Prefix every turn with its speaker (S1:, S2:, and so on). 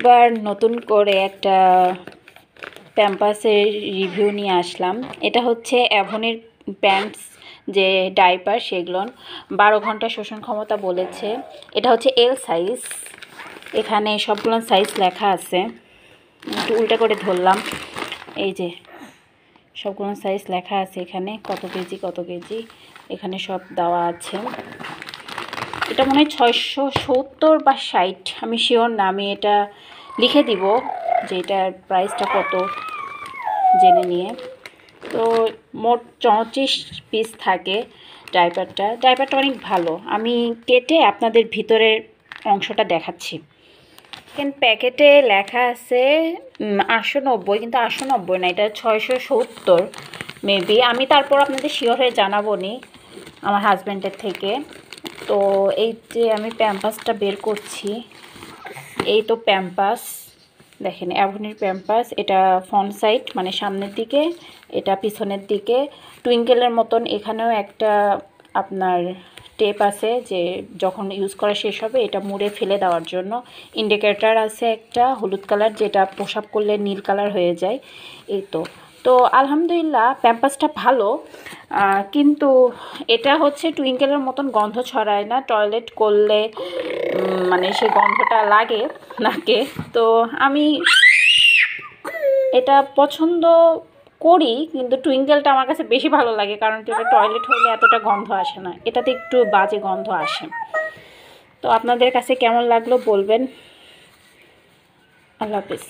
S1: এবার নতুন করে একটা প্যাম্পাসের রিভিউ নিয়ে আসলাম। এটা হচ্ছে অ্যাভনের প্যান্টস যে ডাইপার, সেগুলো 12 ঘন্টা শোষণ ক্ষমতা বলেছে। এটা হচ্ছে এল সাইজ, এখানে সবগুলো সাইজ লেখা আছে। একটু উল্টা করে ধরলাম, এই যে সবগুলো সাইজ লেখা আছে এখানে, কত কেজি এখানে সব দেওয়া আছে। এটা মনে হয় 670 বা 60, আমি শিওর না। আমি এটা লিখে দিব যে এটার প্রাইসটা কত জেনে নিয়ে। তো মোট 34 পিস থাকে ডাইপারটা অনেক ভালো। আমি কেটে আপনাদের ভিতরের অংশটা দেখাচ্ছি। কিন্তু প্যাকেটে লেখা আছে 890, কিন্তু 890 না, এটা 670 মেবি। আমি তারপর আপনাদের শিওর হয়ে জানাবো নি আমার হাজব্যান্ডের থেকে। তো এই যে আমি প্যাম্পাসটা বের করছি, এই তো প্যাম্পাস দেখেন, অ্যাভনের প্যাম্পাস। এটা ফ্রন্ট সাইড মানে সামনের দিকে, এটা পিছনের দিকে। টুইঙ্কেলের মতন এখানেও একটা আপনার টেপ আছে, যে যখন ইউজ করা শেষ হবে এটা মুড়ে ফেলে দেওয়ার জন্য। ইন্ডিকেটর আছে একটা হলুদ কালার, যেটা প্রসাব করলে নীল কালার হয়ে যায়। এই তো আলহামদুলিল্লাহ প্যাম্পাসটা ভালো, কিন্তু এটা হচ্ছে টুইঙ্কেলের মতন গন্ধ ছড়ায় না। টয়লেট করলে মানে সে গন্ধটা লাগে নাকে। তো আমি এটা পছন্দ করি, কিন্তু টুইঙ্কেলটা আমার কাছে বেশি ভালো লাগে, কারণ এটা টয়লেট হলে এতটা গন্ধ আসে না, এটাতে একটু বাজে গন্ধ আসে। তো আপনাদের কাছে কেমন লাগলো বলবেন। আল্লাহ হাফেজ।